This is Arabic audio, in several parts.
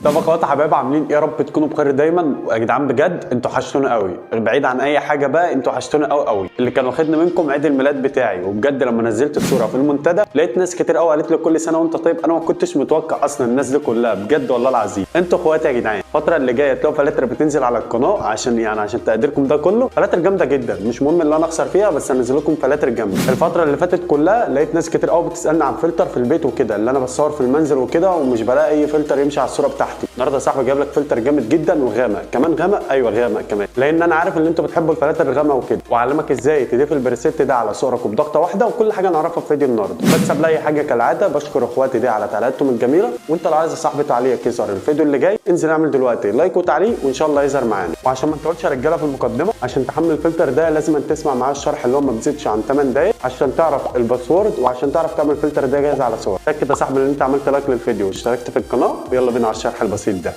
طب يا اخوات حبايب عاملين ايه؟ يا رب تكونوا بخير دايما. ويا جدعان بجد انتوا حشتونا قوي، بعيد عن اي حاجه بقى انتوا حشتونا قوي قوي. اللي كان واخدني منكم عيد الميلاد بتاعي، وبجد لما نزلت الصوره في المنتدى لقيت ناس كتير قوي قالت لي كل سنه وانت طيب. انا ما كنتش متوقع اصلا الناس دي كلها، بجد والله العظيم. انتوا اخواتي يا جدعان. الفتره اللي جايه تلاقوا فلاتر بتنزل على القناه عشان تقديركم ده كله. فلاتر جامده جدا، مش مهم اللي انا اخسر فيها، بس هنزل لكم فلاتر جامده. الفتره اللي فاتت كلها لقيت ناس كتير قوي بتسالني عن فلتر في البيت وكده، اللي انا بصور في المنزل وكده ومش بلاقي اي فلتر يمشي على الصوره بتاعتي. النهارده يا صاحبي جايب لك فلتر جامد جدا وغامق كمان. غامق، ايوه غامق كمان، لان انا عارف ان انتوا بتحبوا الفلاتر الغامقه وكده. واعلمك ازاي تضيف البريسيت ده على صورك بضغطه واحده، وكل حاجه نعرفها في فيديو النهارده. بس قبل اي حاجه كالعاده بشكر اخواتي دي على تعليقاتهم الجميله. وانت لو عايز يا صاحبي تعليقك يظهر الفيديو اللي جاي، انزل اعمل دلوقتي لايك وتعليق وان شاء الله يظهر معانا. وعشان ما تقولش يا رجاله في المقدمه، عشان تحمل الفلتر ده لازم تسمع معاه الشرح اللي هو ما بيزيدش عن 8 دقايق عشان تعرف الباسورد، وعشان تعرف تعمل الفلتر ده جاهز على صور. اتاكد يا صاحبي ان انت عملت لايك للفيديو واشتركت في القناه، ويلا بينا على الشرح البسيط ده.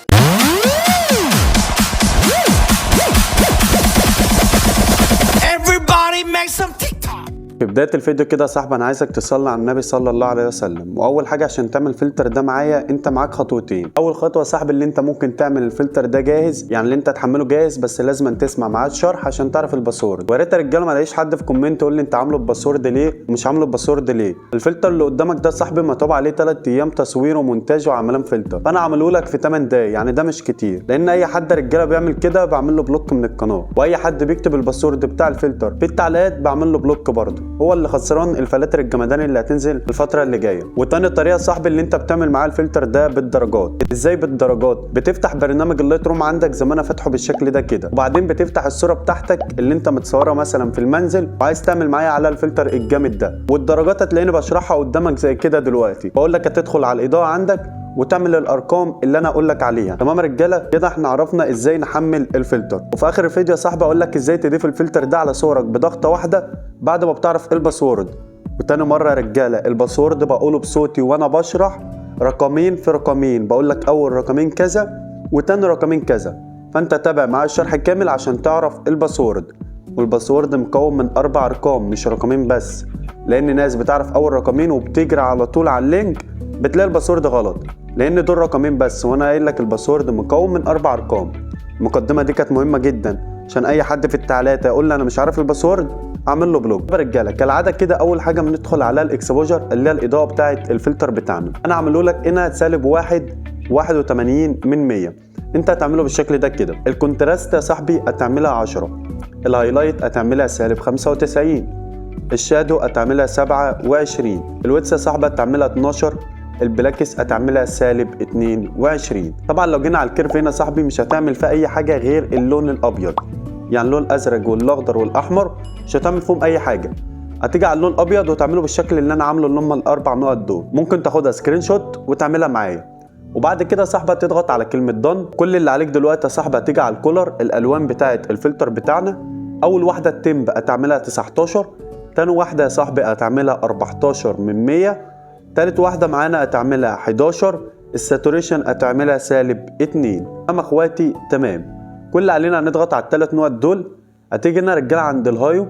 Everybody make some TikTok. في بداية الفيديو كده يا صاحبي انا عايزك تصلي على النبي صلى الله عليه وسلم. واول حاجة عشان تعمل الفلتر ده معايا انت معاك خطوتين. اول خطوة يا صاحبي اللي انت ممكن تعمل الفلتر ده جاهز، يعني اللي انت تحمله جاهز، بس لازم تسمع معاه الشرح عشان تعرف الباسورد. ويا ريت يا رجاله ما الاقيش حد في كومنت يقول لي انت عامله بباسورد ليه ومش عامله بباسورد ليه. الفلتر اللي قدامك ده يا صاحبي مطبوع عليه 3 ايام تصوير ومونتاج وعملان فلتر، فانا عامله لك في 8 دقايق، يعني ده مش كتير. لان اي حد رجاله بيعمل كده بعمل له بلوك من القناه، واي حد بيكتب الباسورد بتاع الفلتر في التعليقات بعمل له بلوك برضه. هو اللي خسران الفلاتر الجمداني اللي هتنزل الفتره اللي جايه. وتاني طريقه يا صاحبي اللي انت بتعمل معاه الفلتر ده بالدرجات. ازاي بالدرجات؟ بتفتح برنامج اللايت روم عندك زي ما انا فاتحه بالشكل ده كده، وبعدين بتفتح الصوره بتاعتك اللي انت متصورها مثلا في المنزل وعايز تعمل معايا على الفلتر الجامد ده. والدرجات هتلاقيني بشرحها قدامك زي كده دلوقتي. بقول لك هتدخل على الاضاءه عندك وتعمل الارقام اللي انا اقول لك عليها. تمام يا رجاله؟ كده احنا عرفنا ازاي نحمل الفلتر. وفي اخر الفيديو يا صاحبي اقول لك ازاي تضيف الفلتر ده على صورك بضغطه واحده بعد ما بتعرف الباسورد. وتاني مرة يا رجالة الباسورد بقوله بصوتي وانا بشرح، رقمين في رقمين، بقول لك اول رقمين كذا وتاني رقمين كذا، فانت تابع معايا الشرح كامل عشان تعرف الباسورد. والباسورد مكون من 4 ارقام مش رقمين بس، لان ناس بتعرف اول رقمين وبتجري على طول على اللينك بتلاقي الباسورد غلط، لان دول رقمين بس وانا قايل لك الباسورد مكون من 4 ارقام. المقدمة دي كانت مهمة جدا عشان اي حد في التعليقات يقول لي انا مش عارف الباسورد اعمل له بلوك. يا رجاله كالعاده كده اول حاجه بندخل على الاكسبوجر اللي هي الاضاءه بتاعه الفلتر بتاعنا. انا عامله لك هنا -1.81%. انت هتعمله بالشكل ده كده. الكونتراست يا صاحبي هتعملها 10، الهايلايت هتعملها -95، الشادو هتعملها 27، الويتس يا صاحبي هتعملها 12، البلاكس هتعملها -22. طبعا لو جينا على الكيرف هنا يا صاحبي مش هتعمل فيه اي حاجه غير اللون الابيض، يعني اللون الازرق والاخضر والاحمر مش هتعمل فيهم اي حاجه. هتيجي على اللون الابيض وتعمله بالشكل اللي انا عامله اللي هم ال4 نقط دول. ممكن تاخدها سكرين شوت وتعملها معايا. وبعد كده يا صاحبي هتضغط على كلمه دن. كل اللي عليك دلوقتي يا صاحبي هتيجي على الكولر الالوان بتاعه الفلتر بتاعنا. اول واحده التمب هتعملها 19، تاني واحده يا صاحبي هتعملها 14%، تالت واحده معانا هتعملها 11، الساتوريشن هتعملها -2. اما اخواتي تمام. كل اللي علينا هنضغط على ال3 نقط دول. هتيجي هنا رجاله عند الهايو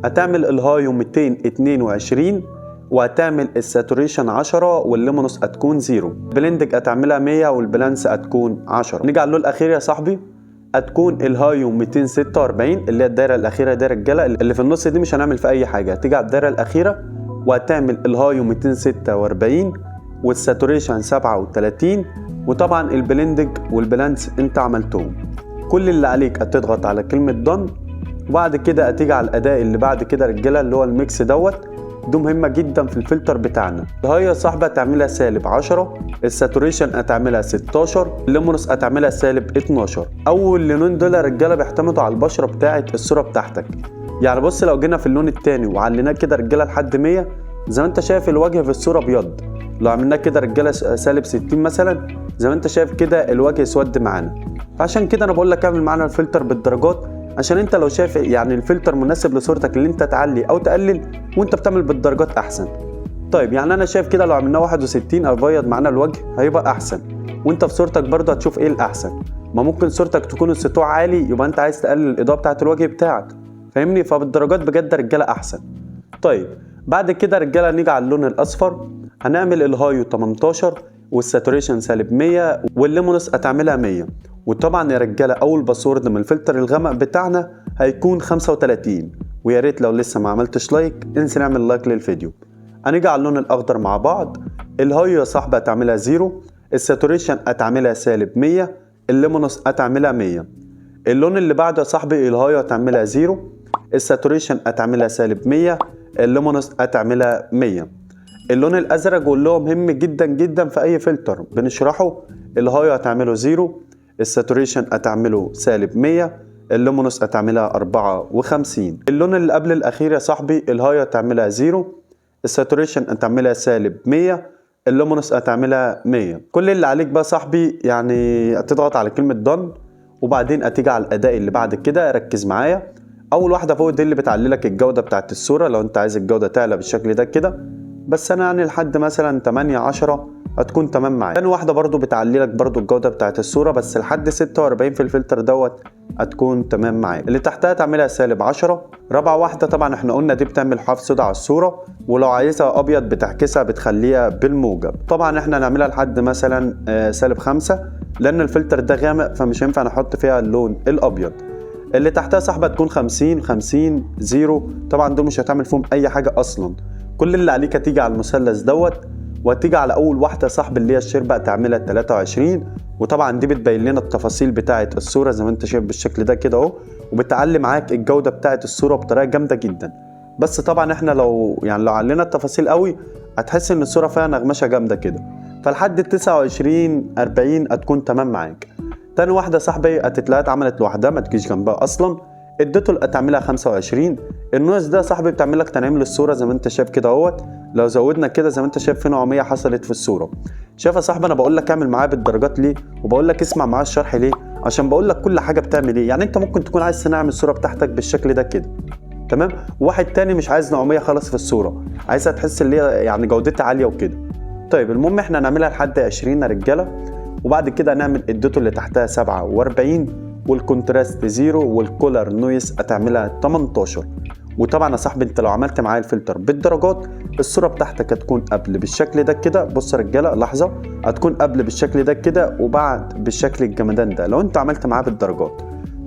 هتعمل الهايو 222 وهتعمل الساتوريشن 10 والليمونوس هتكون 0، البلندج هتعملها 100 والبلانس هتكون 10. نيجي على اللون الاخير يا صاحبي هتكون الهايو 246 اللي هي الدايره الاخيره دي رجاله، اللي في النص دي مش هنعمل في اي حاجه. هتيجي على الدايره الاخيره وهتعمل الهايو 246 والساتوريشن 37، وطبعا البلندج والبلانس انت عملتهم. كل اللي عليك هتضغط على كلمه دن، وبعد كده هتيجي على الاداء اللي بعد كده رجاله اللي هو الميكس دوت. دي مهمه جدا في الفلتر بتاعنا. الهاي يا صاحبي هتعملها -10، الساتوريشن هتعملها 16، الليمونوس هتعملها -12. اول لونين دول يا رجاله بيعتمدوا على البشره بتاعه الصوره بتاعتك. يعني بص لو جينا في اللون الثاني وعليناه كده رجاله لحد 100 زي ما انت شايف الوجه في الصوره ابيض، لو عملناه كده رجاله -60 مثلا زي ما انت شايف كده الوجه اسود معانا. فعشان كده انا بقول لك اعمل معانا الفلتر بالدرجات، عشان انت لو شايف يعني الفلتر مناسب لصورتك اللي انت تعلي او تقلل وانت بتعمل بالدرجات احسن. طيب يعني انا شايف كده لو عملناه 61 ابيض معانا الوجه هيبقى احسن، وانت في صورتك برضه هتشوف ايه الاحسن. ما ممكن صورتك تكون السطوع عالي يبقى انت عايز تقلل الاضاءه بتاعه الوجه بتاعك، فاهمني؟ فبالدرجات بجد رجاله احسن. طيب بعد كده رجاله نيجي على اللون الاصفر هنعمل الهايو 18 والساتوريشن سالب 100 والليمونس هتعملها 100. وطبعا يا رجاله اول باسورد من الفلتر الغامق بتاعنا هيكون 35. ويا ريت لو لسه ما عملتش لايك انسى نعمل لايك للفيديو. هنيجي على اللون الاخضر مع بعض. الهاي يا صاحبي هتعملها 0، الساتوريشن هتعملها سالب 100، الليمونس هتعملها 100. اللون اللي بعده يا صاحبي الهاي هتعملها 0، الساتوريشن هتعملها سالب 100، الليمونس هتعملها 100. اللون الازرق واللي هو مهم جدا جدا في اي فلتر بنشرحه، الهاي هتعمله 0، الساتوريشن هتعمله سالب 100، الليمونس هتعملها 54. اللون اللي قبل الاخير يا صاحبي الهاي هتعملها 0، الساتوريشن هتعملها سالب 100، الليمونس هتعملها 100. كل اللي عليك بقى صاحبي يعني هتضغط على كلمة دن، وبعدين هتيجي على الاداء اللي بعد كده. ركز معايا. اول واحدة فوق دي اللي بتعللك الجودة بتاعت الصورة لو انت عايز الجودة تعلى بالشكل ده كده، بس انا يعني لحد مثلا 8 10 هتكون تمام معايا. تاني واحدة برضو بتعللك برضو الجودة بتاعت الصورة بس لحد 46 في الفلتر دوت هتكون تمام معايا. اللي تحتها تعملها سالب 10. رابع واحدة طبعا احنا قلنا دي بتعمل حواف سودا على الصورة، ولو عايزها ابيض بتعكسها بتخليها بالموجب. طبعا احنا هنعملها لحد مثلا سالب 5 لان الفلتر ده غامق فمش هينفع نحط فيها اللون الابيض. اللي تحتها صاحبة تكون 50 50 0. طبعا دول مش هتعمل فيهم اي حاجة اصلا. كل اللي عليك هتيجي على المثلث دوت وهتيجي على اول واحده صاحب اللي هي الشربة تعملها 23. وطبعا دي بتبين لنا التفاصيل بتاعه الصوره زي ما انت شايف بالشكل ده كده اهو، وبتعلي معاك الجوده بتاعه الصوره بطريقه جامده جدا. بس طبعا احنا لو علينا التفاصيل قوي هتحس ان الصوره فيها نغمشه جامده كده. فلحد 29 40 هتكون تمام معاك. تاني واحده صاحبي هتتلاقيها اتعملت لوحدها ما تجيش جنبها اصلا، اديته هتعملها 25. النويز ده صاحبي بتعمل لك تنعيم للصوره زي ما انت شايف كده اهوت. لو زودنا كده زي ما انت شايف في نوعيه حصلت في الصوره. شايف يا صاحبي انا بقول لك اعمل معاه بالدرجات ليه، وبقول لك اسمع معاه الشرح ليه، عشان بقول لك كل حاجه بتعمل ايه. يعني انت ممكن تكون عايز تنعم الصوره بتاعتك بالشكل ده كده تمام، وواحد تاني مش عايز نوعيه خالص في الصوره، عايزها تحس ان هي يعني جودتها عاليه وكده. طيب المهم احنا هنعملها لحد 20 يا رجاله، وبعد كده هنعمل اديته اللي تحتها 47 والكونتراست 0 والكولر نويز هتعملها 18. وطبعا يا صاحبي انت لو عملت معايا الفلتر بالدرجات الصوره بتاعتك هتكون قبل بالشكل ده كده. بص يا رجاله لحظه، هتكون قبل بالشكل ده كده وبعد بالشكل الجمدان ده لو انت عملت معاه بالدرجات.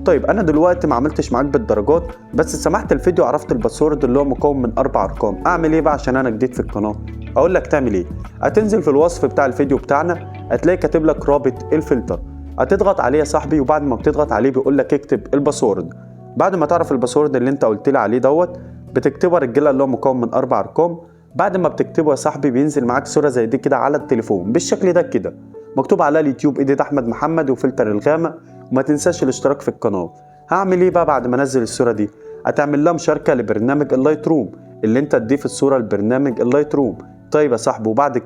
طيب انا دلوقتي ما عملتش معاك بالدرجات بس سمحت الفيديو عرفت الباسورد اللي هو مكون من 4 ارقام. اعمل ايه بقى عشان انا جديد في القناه؟ اقول لك تعمل ايه. هتنزل في الوصف بتاع الفيديو بتاعنا هتلاقي كاتب لك رابط الفلتر، هتضغط عليه يا صاحبي، وبعد ما بتضغط عليه بيقول لك اكتب الباسورد. بعد ما تعرف الباسورد اللي انت قلت لي عليه دوت بتكتبه يا رجاله اللي هو مكون من 4 ارقام. بعد ما بتكتبه يا صاحبي بينزل معاك صوره زي دي كده على التليفون بالشكل ده كده، مكتوب عليها اليوتيوب ايديت احمد محمد وفلتر الغامق، وما تنساش الاشتراك في القناه. هعمل ايه بقى بعد ما انزل الصوره دي؟ هتعمل لها مشاركه لبرنامج اللايت روم اللي انت تضيف الصوره لبرنامج اللايت روم. طيب يا صاحبي وبعد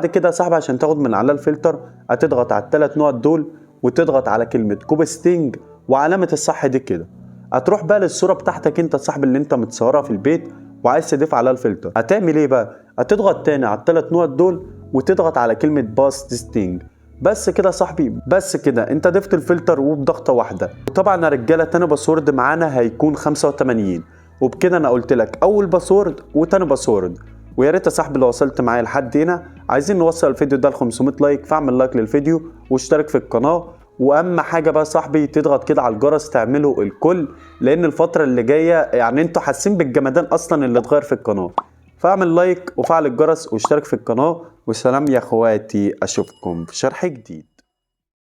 كده يا صاحبي عشان تاخد من على الفلتر هتضغط على ال3 نقط دول وتضغط على كلمه كوبي ستينج وعلامه الصح دي كده. هتروح بقى للصوره بتاعتك انت صاحبي اللي انت متصورها في البيت وعايز تضيف عليها الفلتر. هتعمل ايه بقى؟ هتضغط تاني على ال3 نقط دول وتضغط على كلمه باست ستينج. بس كده يا صاحبي، بس كده انت ضفت الفلتر وبضغطه واحده. وطبعا يا رجاله تاني باسورد معانا هيكون 85. وبكده انا قلت لك اول باسورد وتاني باسورد. ويا ريت يا صاحبي لو وصلت معايا لحد هنا، عايزين نوصل الفيديو ده ل 500 لايك، فاعمل لايك للفيديو واشترك في القناه. واهم حاجه بقى صاحبي تضغط كده على الجرس تعمله الكل، لان الفتره اللي جايه يعني انتوا حاسين بالجمدان اصلا اللي اتغير في القناه. فاعمل لايك وفعل الجرس واشترك في القناه. وسلام يا اخواتي، اشوفكم في شرح جديد.